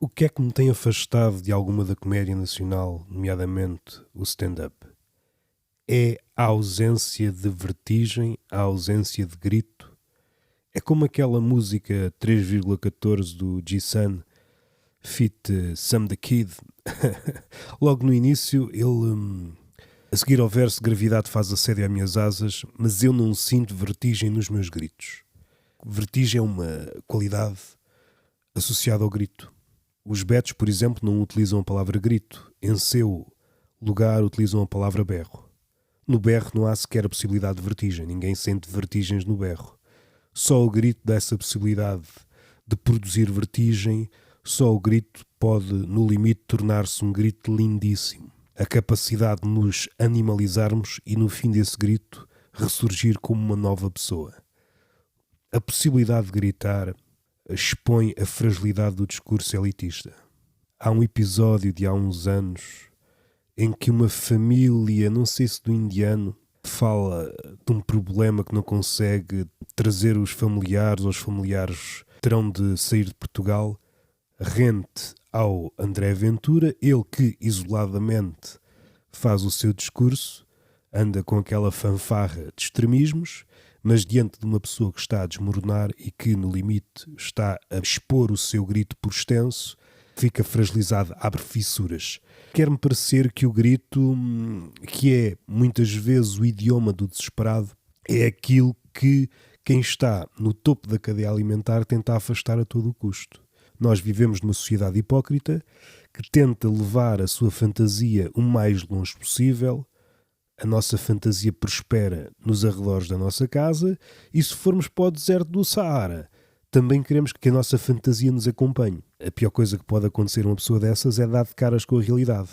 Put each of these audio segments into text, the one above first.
O que é que me tem afastado de alguma da comédia nacional, nomeadamente o stand-up? É a ausência de vertigem, a ausência de grito. É como aquela música 3,14 do G-Sun, feat. Sam the Kid. Logo no início, ele, a seguir ao verso, gravidade faz assédio às minhas asas, mas eu não sinto vertigem nos meus gritos. Vertigem é uma qualidade associada ao grito. Os betos, por exemplo, não utilizam a palavra grito. Em seu lugar, utilizam a palavra berro. No berro não há sequer a possibilidade de vertigem. Ninguém sente vertigens no berro. Só o grito dá essa possibilidade de produzir vertigem. Só o grito pode, no limite, tornar-se um grito lindíssimo. A capacidade de nos animalizarmos e, no fim desse grito, ressurgir como uma nova pessoa. A possibilidade de gritar expõe a fragilidade do discurso elitista. Há um episódio de há uns anos em que uma família, não sei se do indiano, fala de um problema que não consegue trazer os familiares terão de sair de Portugal, rente ao André Ventura, ele que isoladamente faz o seu discurso, anda com aquela fanfarra de extremismos, mas diante de uma pessoa que está a desmoronar e que, no limite, está a expor o seu grito por extenso, fica fragilizado, abre fissuras. Quer-me parecer que o grito, que é muitas vezes o idioma do desesperado, é aquilo que quem está no topo da cadeia alimentar tenta afastar a todo o custo. Nós vivemos numa sociedade hipócrita que tenta levar a sua fantasia o mais longe possível. A nossa fantasia prospera nos arredores da nossa casa e se formos para o deserto do Saara, também queremos que a nossa fantasia nos acompanhe. A pior coisa que pode acontecer a uma pessoa dessas é dar de caras com a realidade.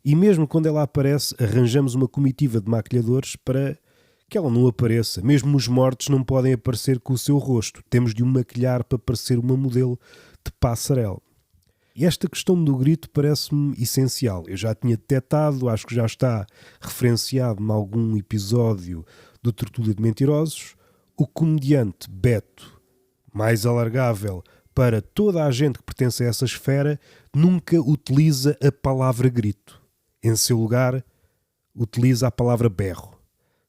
E mesmo quando ela aparece, arranjamos uma comitiva de maquilhadores para que ela não apareça. Mesmo os mortos não podem aparecer com o seu rosto. Temos de o maquilhar para parecer uma modelo de passarela. E esta questão do grito parece-me essencial. Eu já tinha detectado, acho que já está referenciado em algum episódio do Tertúlia de Mentirosos, o comediante Beto, mais alargável para toda a gente que pertence a essa esfera, nunca utiliza a palavra grito. Em seu lugar, utiliza a palavra berro.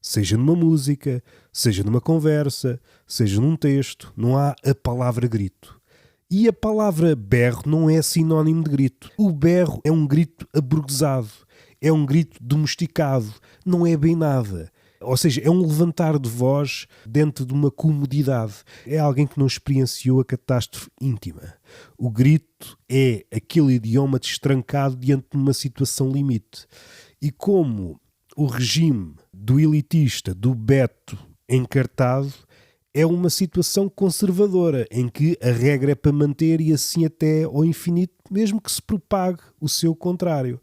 Seja numa música, seja numa conversa, seja num texto, não há a palavra grito. E a palavra berro não é sinónimo de grito. O berro é um grito aburguesado, é um grito domesticado, não é bem nada. Ou seja, é um levantar de voz dentro de uma comodidade. É alguém que não experienciou a catástrofe íntima. O grito é aquele idioma destrancado diante de uma situação limite. E como o regime do elitista, do Beto encartado, é uma situação conservadora, em que a regra é para manter e assim até ao infinito, mesmo que se propague o seu contrário.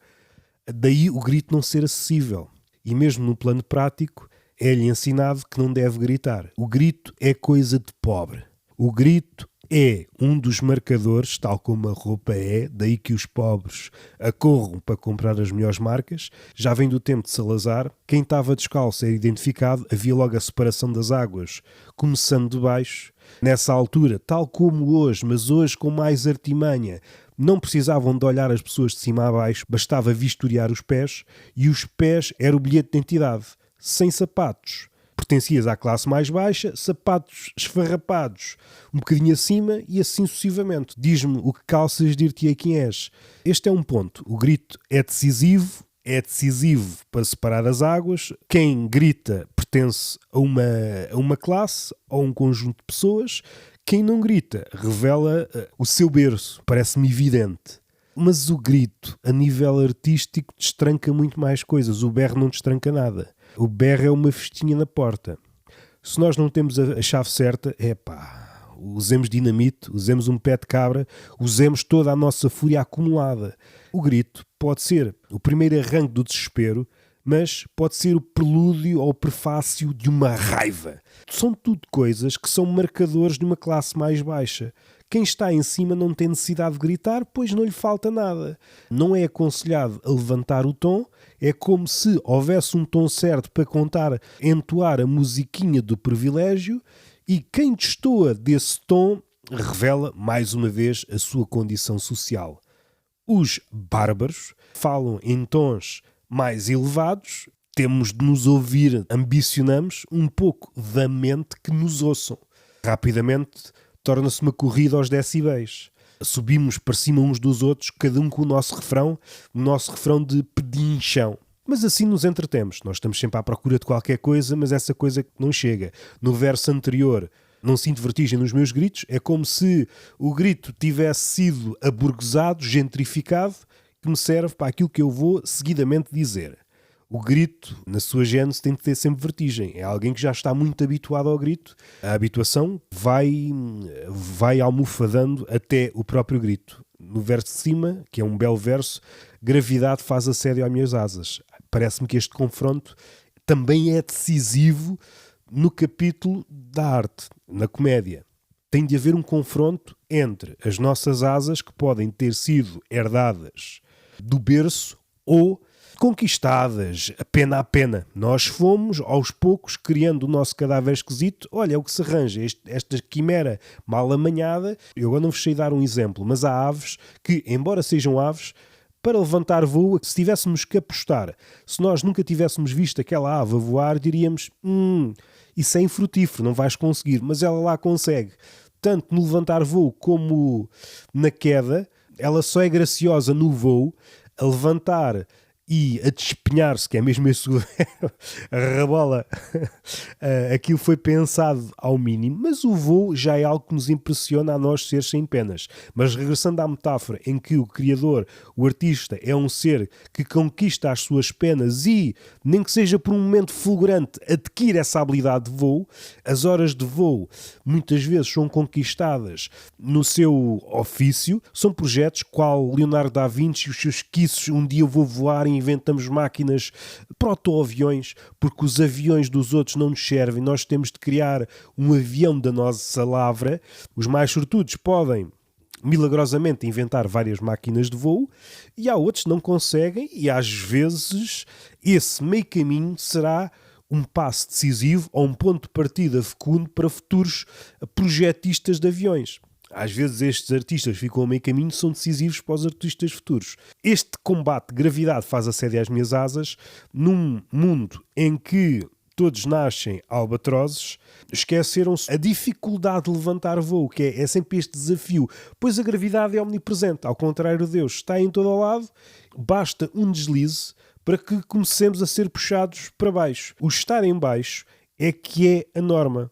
Daí o grito não ser acessível. E mesmo no plano prático, é-lhe ensinado que não deve gritar. O grito é coisa de pobre. O grito é um dos marcadores, tal como a roupa é, daí que os pobres acorram para comprar as melhores marcas. Já vem do tempo de Salazar. Quem estava descalço era identificado, havia logo a separação das águas, começando de baixo. Nessa altura, tal como hoje, mas hoje com mais artimanha, não precisavam de olhar as pessoas de cima a baixo, bastava vistoriar os pés, e os pés era o bilhete de identidade. Sem sapatos, pertencias à classe mais baixa, sapatos esfarrapados um bocadinho acima e assim sucessivamente. Diz-me o que calças, dir-te-ei quem és. Este é um ponto. O grito é decisivo para separar as águas. Quem grita pertence a uma classe ou a um conjunto de pessoas. Quem não grita revela o seu berço. Parece-me evidente. Mas o grito, a nível artístico, destranca muito mais coisas. O berro não destranca nada. O berro é uma festinha na porta. Se nós não temos a chave certa, usemos dinamite, usemos um pé de cabra, usemos toda a nossa fúria acumulada. O grito pode ser o primeiro arranque do desespero, mas pode ser o prelúdio ou o prefácio de uma raiva. São tudo coisas que são marcadores de uma classe mais baixa. Quem está em cima não tem necessidade de gritar, pois não lhe falta nada. Não é aconselhado a levantar o tom, é como se houvesse um tom certo para entoar a musiquinha do privilégio, e quem destoa desse tom revela, mais uma vez, a sua condição social. Os bárbaros falam em tons mais elevados, temos de nos ouvir, ambicionamos um pouco da mente que nos ouçam. Rapidamente torna-se uma corrida aos decibéis. Subimos para cima uns dos outros, cada um com o nosso refrão de pedinchão. Mas assim nos entretemos. Nós estamos sempre à procura de qualquer coisa, mas essa coisa não chega. No verso anterior, não sinto vertigem nos meus gritos, é como se o grito tivesse sido aburguesado, gentrificado, que me serve para aquilo que eu vou seguidamente dizer. O grito, na sua gênese, tem de ter sempre vertigem. É alguém que já está muito habituado ao grito. A habituação vai almofadando até o próprio grito. No verso de cima, que é um belo verso, gravidade faz assédio às minhas asas. Parece-me que este confronto também é decisivo no capítulo da arte, na comédia. Tem de haver um confronto entre as nossas asas, que podem ter sido herdadas do berço ou conquistadas, pena a pena. Nós fomos, aos poucos, criando o nosso cadáver esquisito. Olha, é o que se arranja, esta quimera mal amanhada. Eu agora não vos sei dar um exemplo, mas há aves que, embora sejam aves, para levantar voo, se tivéssemos que apostar, se nós nunca tivéssemos visto aquela ave a voar, diríamos, isso é infrutífero, não vais conseguir, mas ela lá consegue. Tanto no levantar voo como na queda, ela só é graciosa no voo, a levantar e a despenhar-se, que é mesmo esse a rabola, aquilo foi pensado ao mínimo, mas o voo já é algo que nos impressiona a nós, seres sem penas. Mas regressando à metáfora em que o criador, o artista, é um ser que conquista as suas penas e, nem que seja por um momento fulgurante, adquire essa habilidade de voo, as horas de voo muitas vezes são conquistadas no seu ofício, são projetos qual Leonardo da Vinci, os seus esquiços, um dia eu vou voar, inventamos máquinas, proto-aviões, porque os aviões dos outros não nos servem, nós temos de criar um avião da nossa lavra. Os mais sortudos podem milagrosamente inventar várias máquinas de voo e há outros que não conseguem, e às vezes esse meio caminho será um passo decisivo ou um ponto de partida fecundo para futuros projetistas de aviões. Às vezes estes artistas ficam a meio caminho, são decisivos para os artistas futuros. Este combate de gravidade faz assédio às minhas asas, num mundo em que todos nascem albatrozes, esqueceram-se a dificuldade de levantar voo, que é sempre este desafio, pois a gravidade é omnipresente, ao contrário de Deus, está em todo o lado, basta um deslize para que comecemos a ser puxados para baixo. O estar em baixo é que é a norma.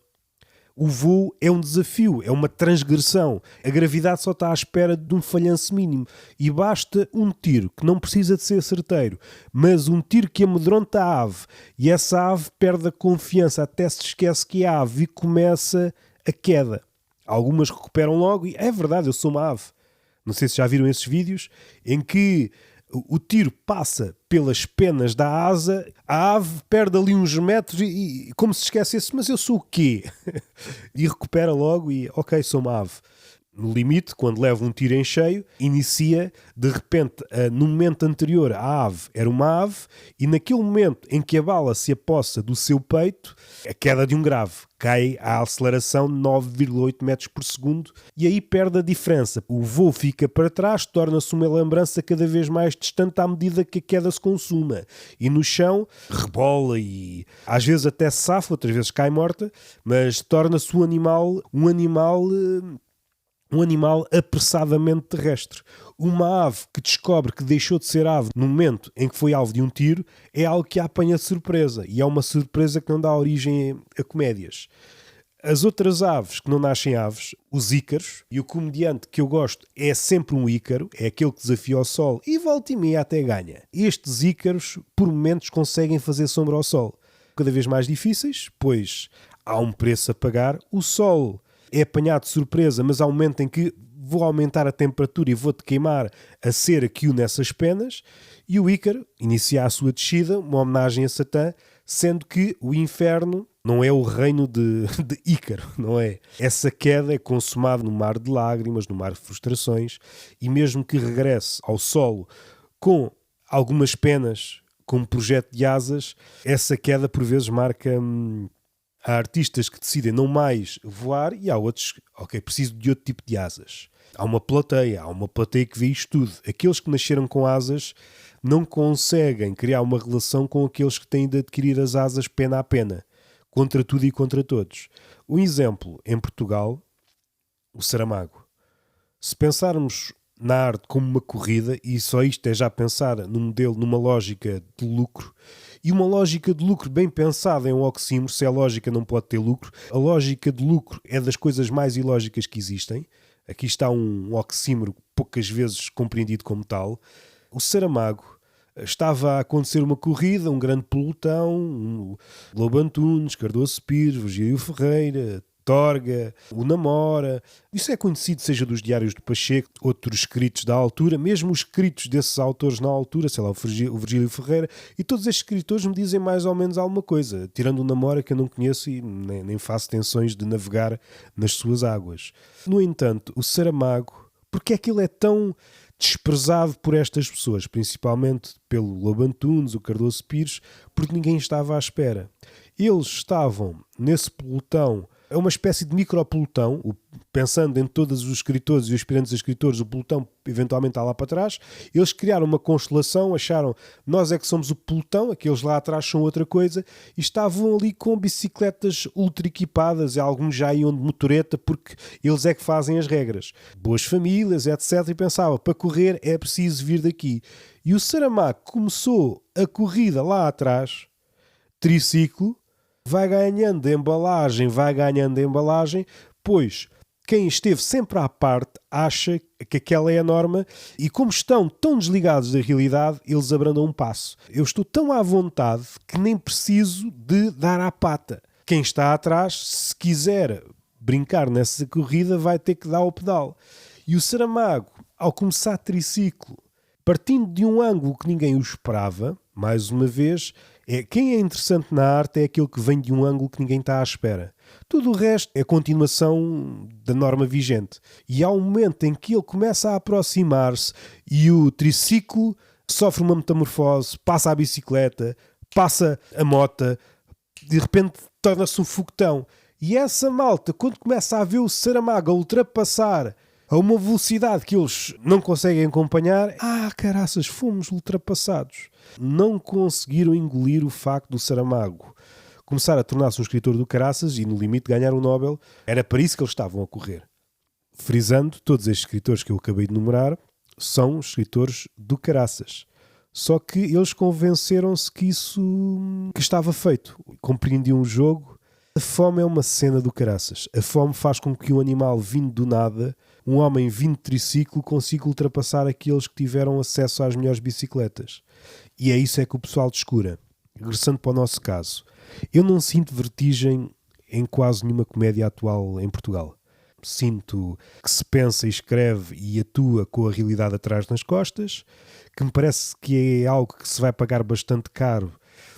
O voo é um desafio, é uma transgressão. A gravidade só está à espera de um falhanço mínimo. E basta um tiro, que não precisa de ser certeiro, mas um tiro que amedronta a ave. E essa ave perde a confiança, até se esquece que é ave e começa a queda. Algumas recuperam logo e é verdade, eu sou uma ave. Não sei se já viram esses vídeos em que o tiro passa pelas penas da asa, a ave perde ali uns metros e como se esquecesse, mas eu sou o quê? E recupera logo e, ok, sou uma ave. No limite, quando leva um tiro em cheio, inicia, de repente, no momento anterior, a ave era uma ave e naquele momento em que a bala se apossa do seu peito, a queda de um grave, cai a aceleração de 9,8 metros por segundo e aí perde a diferença. O voo fica para trás, torna-se uma lembrança cada vez mais distante à medida que a queda se consuma. E no chão, rebola e às vezes até se safa, outras vezes cai morta, mas torna-se um animal apressadamente terrestre. Uma ave que descobre que deixou de ser ave no momento em que foi alvo de um tiro é algo que a apanha de surpresa. E é uma surpresa que não dá origem a comédias. As outras aves que não nascem aves, os ícaros, e o comediante que eu gosto é sempre um ícaro, é aquele que desafia o sol e volta e meia até ganha. Estes ícaros, por momentos, conseguem fazer sombra ao sol. Cada vez mais difíceis, pois há um preço a pagar. O sol é apanhado de surpresa, mas há um momento em que vou aumentar a temperatura e vou-te queimar a cera que o nessas penas, e o Ícaro inicia a sua descida, uma homenagem a Satã, sendo que o inferno não é o reino de Ícaro, não é? Essa queda é consumada no mar de lágrimas, no mar de frustrações, e mesmo que regresse ao solo com algumas penas, como projeto de asas, essa queda por vezes marca... Há artistas que decidem não mais voar e há outros, ok, preciso de outro tipo de asas. Há uma plateia que vê isto tudo. Aqueles que nasceram com asas não conseguem criar uma relação com aqueles que têm de adquirir as asas pena a pena, contra tudo e contra todos. Um exemplo, em Portugal, o Saramago. Se pensarmos na arte como uma corrida, e só isto é já pensar num modelo, numa lógica de lucro, e uma lógica de lucro bem pensada é um oxímoro. Se é lógica não pode ter lucro. A lógica de lucro é das coisas mais ilógicas que existem. Aqui está um oxímoro poucas vezes compreendido como tal. O Saramago estava a acontecer uma corrida, um grande pelotão, Lobo Antunes, Cardoso Pires, Virgílio Ferreira, Torga, o Namora. Isso é conhecido, seja dos diários do Pacheco, outros escritos da altura, mesmo os escritos desses autores na altura, sei lá, o Virgílio Ferreira, e todos estes escritores me dizem mais ou menos alguma coisa, tirando o Namora, que eu não conheço e nem faço tensões de navegar nas suas águas. No entanto, o Saramago, porque é que ele é tão desprezado por estas pessoas, principalmente pelo Lobo Antunes, o Cardoso Pires, porque ninguém estava à espera. Eles estavam nesse pelotão, é uma espécie de micropelotão, pensando em todos os escritores e os aspirantes a escritores, o pelotão eventualmente está lá para trás. Eles criaram uma constelação, acharam, nós é que somos o pelotão, aqueles lá atrás são outra coisa, e estavam ali com bicicletas ultra equipadas, e alguns já iam de motoreta, porque eles é que fazem as regras. Boas famílias, etc. E pensava, para correr é preciso vir daqui. E o Saramago começou a corrida lá atrás, triciclo, vai ganhando embalagem, pois quem esteve sempre à parte acha que aquela é a norma e como estão tão desligados da realidade, eles abrandam um passo. Eu estou tão à vontade que nem preciso de dar à pata. Quem está atrás, se quiser brincar nessa corrida, vai ter que dar ao pedal. E o Saramago, ao começar triciclo, partindo de um ângulo que ninguém o esperava, mais uma vez, quem é interessante na arte é aquele que vem de um ângulo que ninguém está à espera. Tudo o resto é continuação da norma vigente. E há um momento em que ele começa a aproximar-se e o triciclo sofre uma metamorfose, passa a bicicleta, passa a mota, de repente torna-se um foguetão. E essa malta, quando começa a ver o Saramago a ultrapassar a uma velocidade que eles não conseguem acompanhar, caraças, fomos ultrapassados. Não conseguiram engolir o facto do Saramago começar a tornar-se um escritor do caraças e, no limite, ganhar o Nobel. Era para isso que eles estavam a correr. Frisando, todos estes escritores que eu acabei de numerar são escritores do caraças. Só que eles convenceram-se que isso que estava feito. Compreendiam o jogo. A fome é uma cena do caraças. A fome faz com que um animal vindo do nada, um homem vindo de triciclo, consiga ultrapassar aqueles que tiveram acesso às melhores bicicletas. E é isso é que o pessoal descura. Regressando para o nosso caso, eu não sinto vertigem em quase nenhuma comédia atual em Portugal. Sinto que se pensa e escreve e atua com a realidade atrás nas costas, que me parece que é algo que se vai pagar bastante caro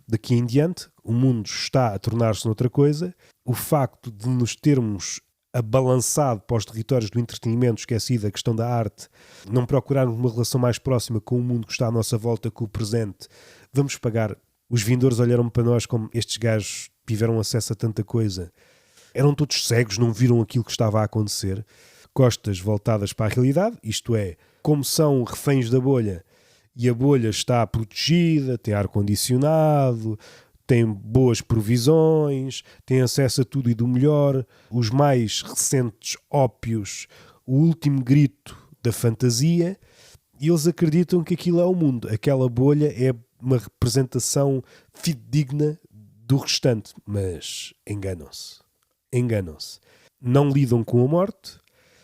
daqui em diante. O mundo está a tornar-se noutra coisa. O facto de nos termos abalançado para os territórios do entretenimento, esquecido a questão da arte, não procurarmos uma relação mais próxima com o mundo que está à nossa volta, com o presente, vamos pagar. Os vindores olharam para nós como estes gajos tiveram acesso a tanta coisa. Eram todos cegos, não viram aquilo que estava a acontecer. Costas voltadas para a realidade, isto é, como são reféns da bolha, e a bolha está protegida, tem ar-condicionado, tem boas provisões, tem acesso a tudo e do melhor, os mais recentes ópios, o último grito da fantasia, e eles acreditam que aquilo é o mundo. Aquela bolha é uma representação fidedigna do restante, mas enganam-se. Não lidam com a morte.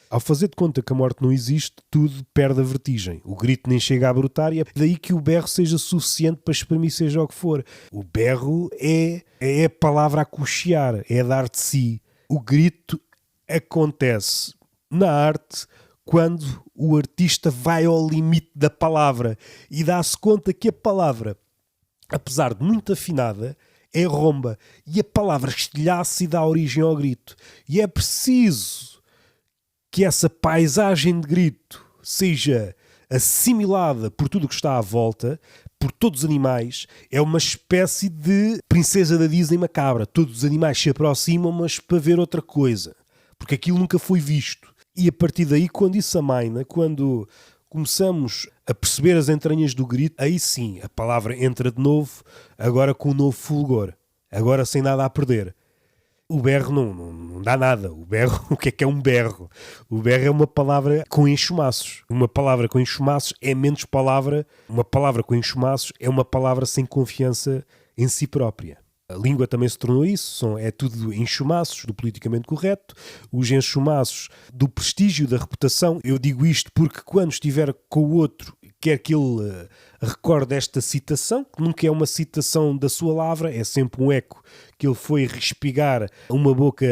Ao fazer de conta que a morte não existe, tudo perde a vertigem. O grito nem chega a brotar e é daí que o berro seja suficiente para exprimir seja o que for. O berro é a palavra a cochear, é dar de si. O grito acontece na arte quando o artista vai ao limite da palavra e dá-se conta que a palavra, apesar de muito afinada, é romba. E a palavra estilhaço dá origem ao grito. E é preciso que essa paisagem de grito seja assimilada por tudo o que está à volta, por todos os animais. É uma espécie de princesa da Disney macabra. Todos os animais se aproximam, mas para ver outra coisa. Porque aquilo nunca foi visto. E a partir daí, quando isso amaina, quando começamos a perceber as entranhas do grito, aí sim, a palavra entra de novo, agora com um novo fulgor. Agora sem nada a perder. O berro não dá nada. O berro, o que é um berro? O berro é uma palavra com enxumaços. Uma palavra com enxumaços é menos palavra. Uma palavra com enxumaços é uma palavra sem confiança em si própria. A língua também se tornou isso, é tudo enxumaços do politicamente correto, os enxumaços do prestígio, da reputação. Eu digo isto porque quando estiver com o outro, quer que ele recorde esta citação, que nunca é uma citação da sua lavra, é sempre um eco que ele foi respigar a uma boca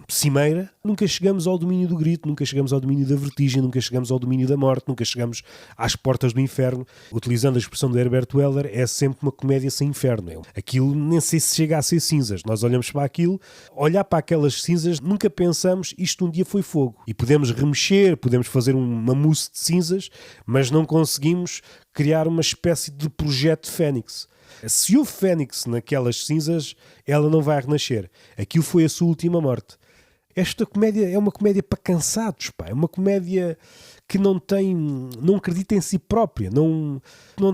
cimeira. Nunca chegamos ao domínio do grito, nunca chegamos ao domínio da vertigem, nunca chegamos ao domínio da morte, nunca chegamos às portas do inferno. Utilizando a expressão de Herbert Weller, é sempre uma comédia sem inferno. Aquilo nem sei se chega a ser cinzas. Nós olhamos para aquilo, olhar para aquelas cinzas, nunca pensamos isto um dia foi fogo. E podemos remexer, podemos fazer uma mousse de cinzas, mas não conseguimos criar uma espécie de projeto Fênix. Se houve Fênix naquelas cinzas, ela não vai renascer. Aquilo foi a sua última morte. Esta comédia é uma comédia para cansados, pá. É uma comédia que não acredita em si própria, não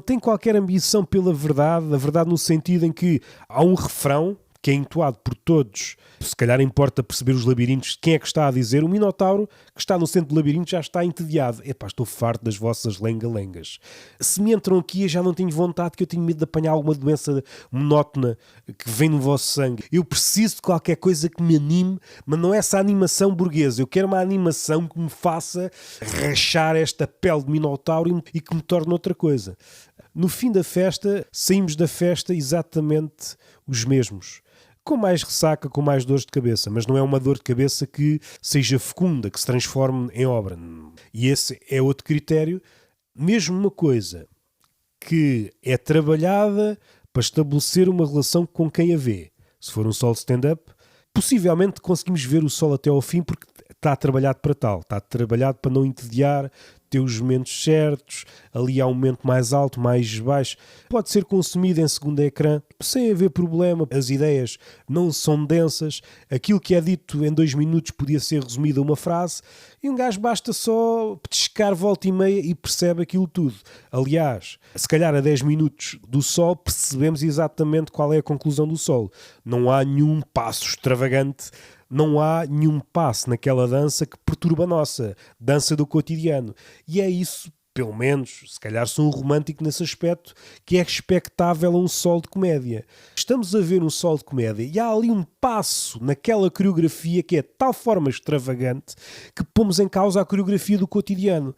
tem qualquer ambição pela verdade, a verdade no sentido em que há um refrão que é entoado por todos. Se calhar importa perceber os labirintos de quem é que está a dizer. O Minotauro, que está no centro do labirinto, já está entediado. Epá, estou farto das vossas lenga-lengas. Se me entram aqui, eu já não tenho vontade, que eu tenho medo de apanhar alguma doença monótona que vem no vosso sangue. Eu preciso de qualquer coisa que me anime, mas não é essa animação burguesa. Eu quero uma animação que me faça rachar esta pele de Minotauro e que me torne outra coisa. No fim da festa, saímos da festa exatamente os mesmos. Com mais ressaca, com mais dores de cabeça, mas não é uma dor de cabeça que seja fecunda, que se transforme em obra. E esse é outro critério. Mesmo uma coisa que é trabalhada para estabelecer uma relação com quem a vê. Se for um solo stand-up, possivelmente conseguimos ver o solo até ao fim porque está trabalhado para tal, está trabalhado para não entediar, ter os momentos certos, ali há um momento mais alto, mais baixo, pode ser consumido em segundo ecrã, sem haver problema, as ideias não são densas, aquilo que é dito em 2 minutos podia ser resumido a uma frase, e um gajo basta só petiscar volta e meia e percebe aquilo tudo. Aliás, se calhar a 10 minutos do sol percebemos exatamente qual é a conclusão do sol. Não há nenhum passo extravagante, não há nenhum passo naquela dança que perturba a nossa dança do cotidiano. E é isso, pelo menos, se calhar sou um romântico nesse aspecto, que é expectável a um solo de comédia. Estamos a ver um solo de comédia e há ali um passo naquela coreografia que é de tal forma extravagante que pomos em causa a coreografia do cotidiano.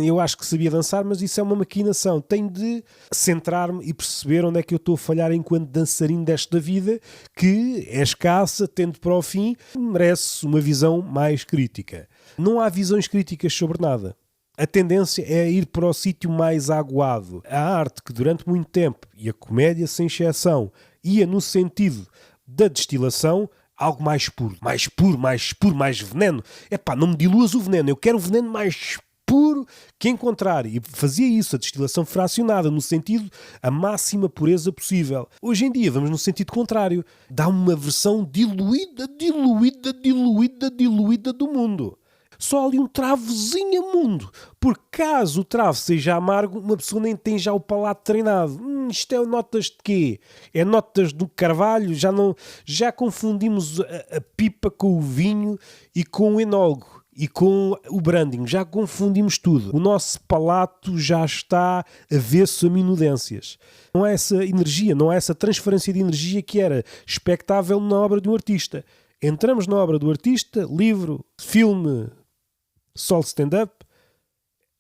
Eu acho que sabia dançar, mas isso é uma maquinação. Tenho de centrar-me e perceber onde é que eu estou a falhar enquanto dançarino desta vida, que é escassa, tendo para o fim, merece uma visão mais crítica. Não há visões críticas sobre nada. A tendência é ir para o sítio mais aguado. A arte que durante muito tempo, e a comédia sem exceção, ia no sentido da destilação, algo mais puro, mais veneno. Epá, não me diluas o veneno, eu quero o veneno mais puro que encontrar. E fazia isso, a destilação fracionada, no sentido a máxima pureza possível. Hoje em dia vamos no sentido contrário. Dá uma versão diluída do mundo. Só ali um travozinho a mundo. Porque caso o travo seja amargo, uma pessoa nem tem já o palato treinado. Isto é notas de quê? É notas do carvalho? Já confundimos a pipa com o vinho e com o enólogo e com o branding. Já confundimos tudo. O nosso palato já está avesso a minudências. Não há essa energia, não há essa transferência de energia que era expectável na obra de um artista. Entramos na obra do artista, livro, filme, solo stand-up,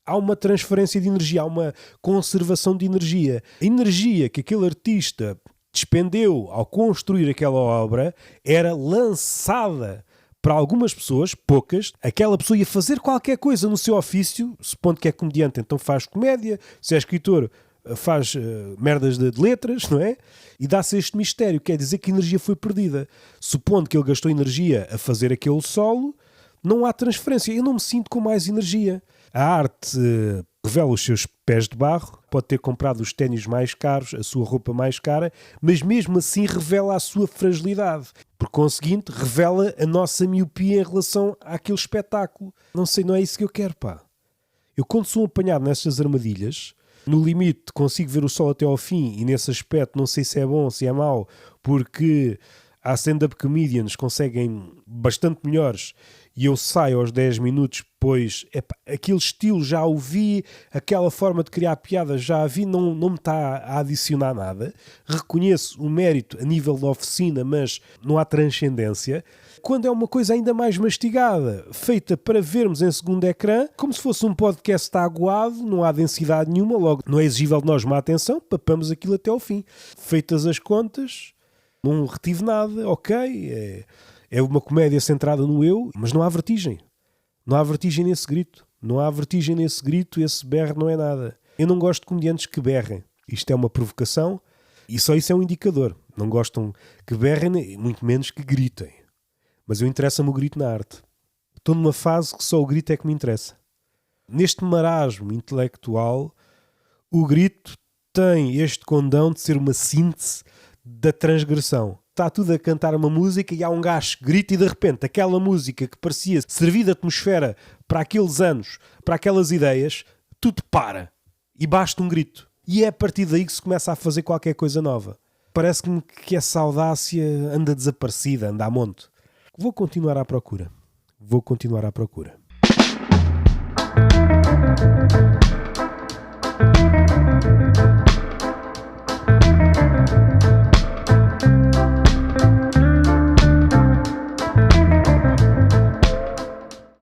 há uma transferência de energia, há uma conservação de energia. A energia que aquele artista despendeu ao construir aquela obra era lançada para algumas pessoas, poucas. Aquela pessoa ia fazer qualquer coisa no seu ofício, supondo que é comediante, então faz comédia, se é escritor, faz merdas de letras, não é? E dá-se este mistério, quer dizer que a energia foi perdida. Supondo que ele gastou energia a fazer aquele solo, não há transferência. Eu não me sinto com mais energia. A arte revela os seus pés de barro, pode ter comprado os ténis mais caros, a sua roupa mais cara, mas mesmo assim revela a sua fragilidade. Por conseguinte, revela a nossa miopia em relação àquele espetáculo. Não sei, não é isso que eu quero, pá. Eu, quando sou apanhado nessas armadilhas, no limite consigo ver o sol até ao fim, e nesse aspecto não sei se é bom, se é mau, porque há stand-up comedians que conseguem bastante melhores e eu saio aos 10 minutos, pois aquele estilo já o vi, aquela forma de criar piadas já a vi, não me está a adicionar nada. Reconheço o mérito a nível da oficina, mas não há transcendência. Quando é uma coisa ainda mais mastigada, feita para vermos em segundo ecrã, como se fosse um podcast aguado, não há densidade nenhuma, logo não é exigível de nós uma atenção, papamos aquilo até ao fim. Feitas as contas, não retive nada, ok, é uma comédia centrada no eu, mas não há vertigem. Não há vertigem nesse grito. Não há vertigem nesse grito, esse berro não é nada. Eu não gosto de comediantes que berrem. Isto é uma provocação e só isso é um indicador. Não gostam que berrem, muito menos que gritem. Mas eu interessa-me o grito na arte. Estou numa fase que só o grito é que me interessa. Neste marasmo intelectual, o grito tem este condão de ser uma síntese da transgressão. Está tudo a cantar uma música e há um gajo que grita e de repente aquela música que parecia servir de atmosfera para aqueles anos, para aquelas ideias, tudo para. E basta um grito. E é a partir daí que se começa a fazer qualquer coisa nova. Parece-me que essa audácia anda desaparecida, anda a monte. Vou continuar à procura. Vou continuar à procura.